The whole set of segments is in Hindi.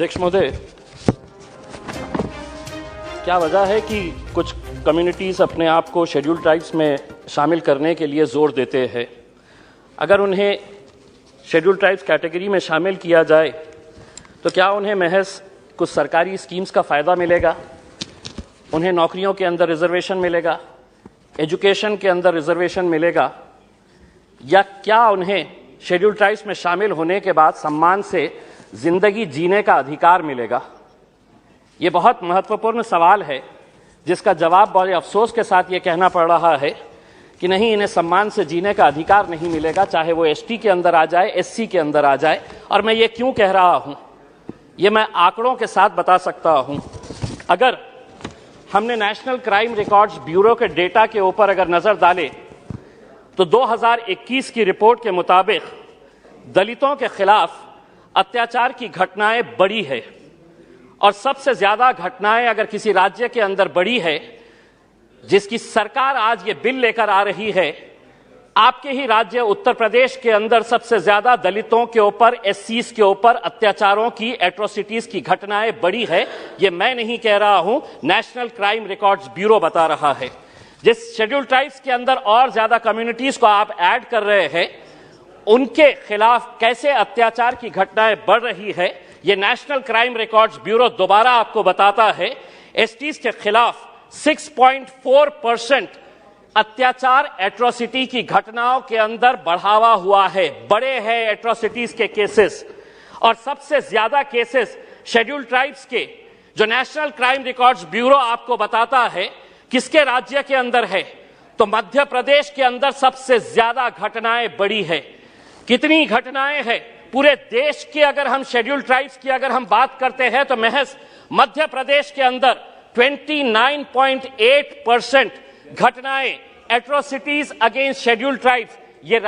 अध्यक्ष महोदय, क्या वजह है कि कुछ कम्युनिटीज़ अपने आप को शेड्यूल्ड ट्राइब्स में शामिल करने के लिए जोर देते हैं? अगर उन्हें शेड्यूल्ड ट्राइब्स कैटेगरी में शामिल किया जाए तो क्या उन्हें महज कुछ सरकारी स्कीम्स का फ़ायदा मिलेगा? उन्हें नौकरियों के अंदर रिजर्वेशन मिलेगा, एजुकेशन के अंदर रिजर्वेशन मिलेगा, या क्या उन्हें शेड्यूल्ड ट्राइब्स में शामिल होने के बाद सम्मान से जिंदगी जीने का अधिकार मिलेगा? ये बहुत महत्वपूर्ण सवाल है जिसका जवाब बड़े अफसोस के साथ ये कहना पड़ रहा है कि नहीं, इन्हें सम्मान से जीने का अधिकार नहीं मिलेगा, चाहे वो एसटी के अंदर आ जाए, एससी के अंदर आ जाए। और मैं ये क्यों कह रहा हूं, ये मैं आंकड़ों के साथ बता सकता हूं। अगर हमने नेशनल क्राइम रिकॉर्ड्स ब्यूरो के डेटा के ऊपर अगर नजर डाले तो 2021 की रिपोर्ट के मुताबिक दलितों के खिलाफ अत्याचार की घटनाएं बढ़ी है, और सबसे ज्यादा घटनाएं अगर किसी राज्य के अंदर बढ़ी है, जिसकी सरकार आज ये बिल लेकर आ रही है, आपके ही राज्य उत्तर प्रदेश के अंदर सबसे ज्यादा दलितों के ऊपर, एससीज के ऊपर अत्याचारों की, एट्रोसिटीज की घटनाएं बढ़ी है। ये मैं नहीं कह रहा हूं, नेशनल क्राइम रिकॉर्ड्स ब्यूरो बता रहा है। जिस शेड्यूल्ड ट्राइब्स के अंदर और ज्यादा कम्युनिटीज को आप ऐड कर रहे हैं, उनके खिलाफ कैसे अत्याचार की घटनाएं बढ़ रही है, ये नेशनल क्राइम रिकॉर्ड्स ब्यूरो दोबारा आपको बताता है। एसटीज के खिलाफ 6.4% अत्याचार, एट्रोसिटी की घटनाओं के अंदर बढ़ावा हुआ है, बड़े हैं एट्रोसिटीज के केसेस। और सबसे ज्यादा केसेस शेड्यूल्ड ट्राइब्स के, जो नेशनल क्राइम रिकॉर्ड्स ब्यूरो आपको बताता है, किसके राज्य के अंदर है? तो मध्य प्रदेश के अंदर सबसे ज्यादा घटनाएं बढ़ी है। कितनी घटनाएं हैं? पूरे देश के अगर हम शेड्यूल्ड ट्राइब्स की अगर हम बात करते हैं तो महज मध्य प्रदेश के अंदर 29.8% घटनाएं, एट्रोसिटीज अगेंस्ट शेड्यूल्ड ट्राइब्स, ये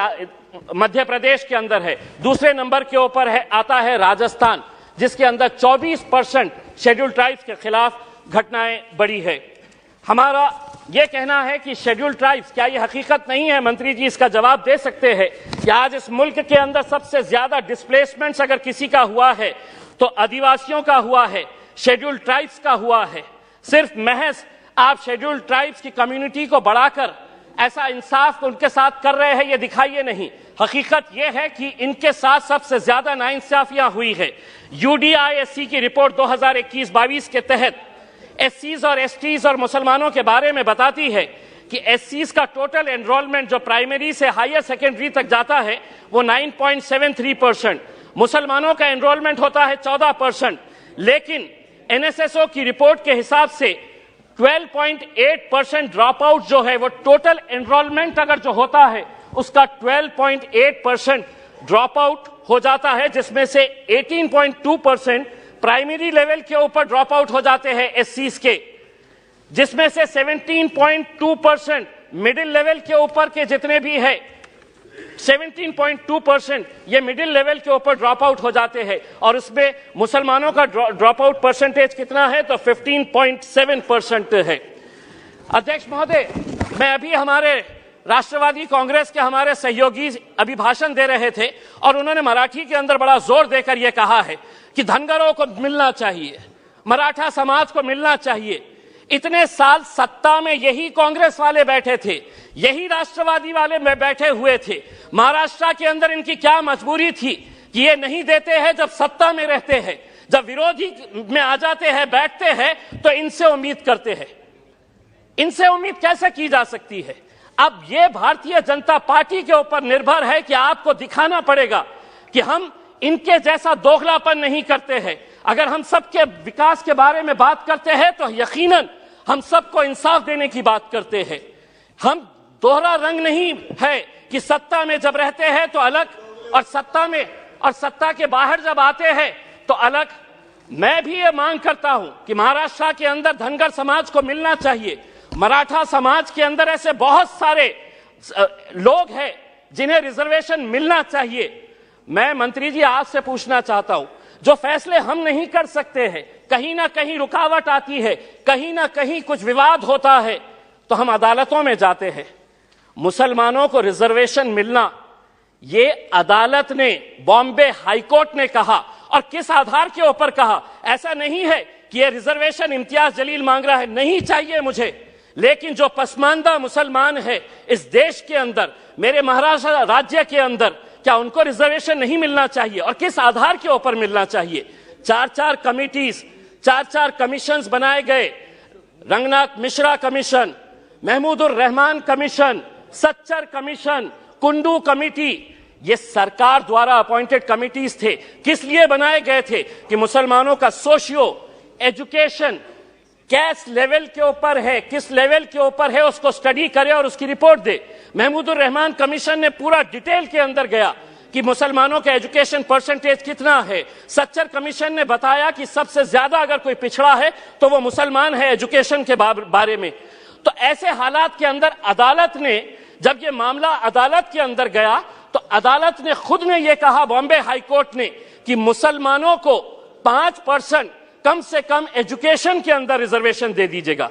मध्य प्रदेश के अंदर है। दूसरे नंबर के ऊपर आता है राजस्थान, जिसके अंदर 24% शेड्यूल्ड ट्राइब्स के खिलाफ घटनाएं बढ़ी है। हमारा यह कहना है कि शेड्यूल्ड ट्राइब्स, क्या यह हकीकत नहीं है? मंत्री जी इसका जवाब दे सकते हैं कि आज इस मुल्क के अंदर सबसे ज्यादा डिस्प्लेसमेंट्स अगर किसी का हुआ है तो आदिवासियों का हुआ है, शेड्यूल्ड ट्राइब्स का हुआ है। सिर्फ महज आप शेड्यूल्ड ट्राइब्स की कम्युनिटी को बढ़ाकर ऐसा इंसाफ उनके साथ कर रहे हैं, ये दिखाइए नहीं। हकीकत यह है कि इनके साथ सबसे ज्यादा नाइंसाफियां हुई है। यूडीआईएससी की रिपोर्ट 2021-22 के तहत एससीज और एसटीज और मुसलमानों के बारे में बताती है कि एससीज का टोटल एनरोलमेंट जो प्राइमरी से हायर सेकेंडरी तक जाता है वो 9.73%, मुसलमानों का एनरोलमेंट होता है 14%, लेकिन एनएसएसओ की रिपोर्ट के हिसाब से 12.8% ड्रॉप आउट जो है, वो टोटल एनरोलमेंट अगर जो होता है उसका 12.8% ड्रॉप आउट हो जाता है, जिसमें से 18.2% प्राइमरी लेवल के ऊपर ड्रॉप आउट हो जाते हैं एससीज के, जिसमें से 17.2% मिडिल लेवल के ऊपर के जितने भी है, 17.2% ये मिडिल लेवल के ऊपर ड्रॉप आउट हो जाते हैं। और इसमें मुसलमानों का ड्रॉप आउट परसेंटेज कितना है? तो 15.7% है। अध्यक्ष महोदय, मैं अभी हमारे राष्ट्रवादी कांग्रेस के हमारे सहयोगी अभी भाषण दे रहे थे और उन्होंने मराठी के अंदर बड़ा जोर देकर यह कहा है कि धनगरों को मिलना चाहिए, मराठा समाज को मिलना चाहिए। इतने साल सत्ता में यही कांग्रेस वाले बैठे थे, यही राष्ट्रवादी वाले में बैठे हुए थे। महाराष्ट्र के अंदर इनकी क्या मजबूरी थी कि ये नहीं देते हैं जब सत्ता में रहते हैं, जब विरोधी में आ जाते हैं, बैठते हैं तो इनसे उम्मीद करते हैं। इनसे उम्मीद कैसे की जा सकती है? अब ये भारतीय जनता पार्टी के ऊपर निर्भर है कि आपको दिखाना पड़ेगा कि हम इनके जैसा दोगलापन नहीं करते हैं। अगर हम सबके विकास के बारे में बात करते हैं तो यकीनन हम सबको इंसाफ देने की बात करते हैं। हम दोहरा रंग नहीं है कि सत्ता में जब रहते हैं तो अलग, और सत्ता में और सत्ता के बाहर जब आते हैं तो अलग। मैं भी ये मांग करता हूं कि महाराष्ट्र के अंदर धनगर समाज को मिलना चाहिए। मराठा समाज के अंदर ऐसे बहुत सारे लोग हैं जिन्हें रिजर्वेशन मिलना चाहिए। मैं मंत्री जी आपसे पूछना चाहता हूं, जो फैसले हम नहीं कर सकते हैं, कहीं ना कहीं रुकावट आती है, कहीं ना कहीं कुछ विवाद होता है, तो हम अदालतों में जाते हैं। मुसलमानों को रिजर्वेशन मिलना, ये अदालत ने, बॉम्बे हाईकोर्ट ने कहा, और किस आधार के ऊपर कहा? ऐसा नहीं है कि ये रिजर्वेशन इम्तियाज जलील मांग रहा है, नहीं चाहिए मुझे, लेकिन जो पसमानदा मुसलमान है इस देश के अंदर, मेरे महाराष्ट्र राज्य के अंदर, क्या उनको रिजर्वेशन नहीं मिलना चाहिए? और किस आधार के ऊपर मिलना चाहिए? 4-4 कमिटीज, 4-4 कमीशंस बनाए गए, Ranganath Mishra commission, Mahmoodur Rahman commission, Sachar commission, Kundu committee, ये सरकार द्वारा अपॉइंटेड कमिटीज थे। किस लिए बनाए गए थे? कि मुसलमानों का सोशियो एजुकेशन किस लेवल के ऊपर है, किस लेवल के ऊपर है, उसको स्टडी करे और उसकी रिपोर्ट दे। महमूदुर रहमान कमीशन ने पूरा डिटेल के अंदर गया कि मुसलमानों का एजुकेशन परसेंटेज कितना है। सच्चर कमीशन ने बताया कि सबसे ज्यादा अगर कोई पिछड़ा है तो वो मुसलमान है एजुकेशन के बारे में। तो ऐसे हालात के अंदर अदालत ने, जब ये मामला अदालत के अंदर गया तो अदालत ने खुद ने ये कहा, बॉम्बे हाई कोर्ट ने, कि मुसलमानों को 5% कम से कम एजुकेशन के अंदर रिजर्वेशन दे दीजिएगा।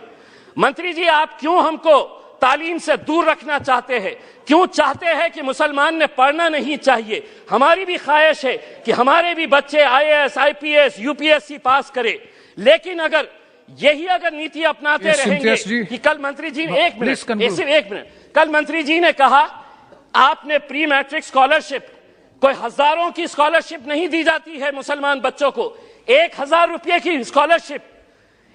मंत्री जी, आप क्यों हमको तालीम से दूर रखना चाहते हैं? क्यों चाहते हैं कि मुसलमान ने पढ़ना नहीं चाहिए? हमारी भी ख्वाहिश है कि हमारे भी बच्चे IAS, IPS, UPSC पास करें, लेकिन अगर यही अगर नीति अपनाते रहेंगे कि कल मंत्री जी ने एक मिनट, कल मंत्री जी ने कहा आपने प्री मैट्रिक स्कॉलरशिप, कोई हजारों की स्कॉलरशिप नहीं दी जाती है मुसलमान बच्चों को, 1000 रुपये की स्कॉलरशिप,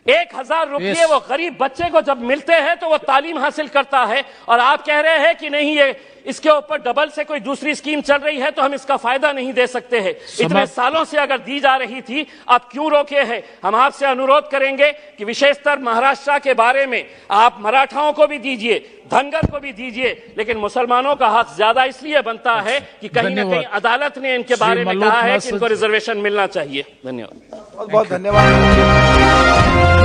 1000 रुपये वो गरीब बच्चे को जब मिलते हैं तो वो तालीम हासिल करता है। और आप कह रहे हैं कि नहीं, ये इसके ऊपर डबल से कोई दूसरी स्कीम चल रही है तो हम इसका फायदा नहीं दे सकते हैं। इतने सालों से अगर दी जा रही थी, आप क्यों रोके हैं? हम आपसे अनुरोध करेंगे कि विशेषतर महाराष्ट्र के बारे में आप मराठाओं को भी दीजिए, धनगर को भी दीजिए, लेकिन मुसलमानों का हाथ ज्यादा इसलिए बनता है कि कहीं ना कहीं अदालत ने इनके बारे में कहा है कि इनको रिजर्वेशन मिलना चाहिए। धन्यवाद, बहुत धन्यवाद।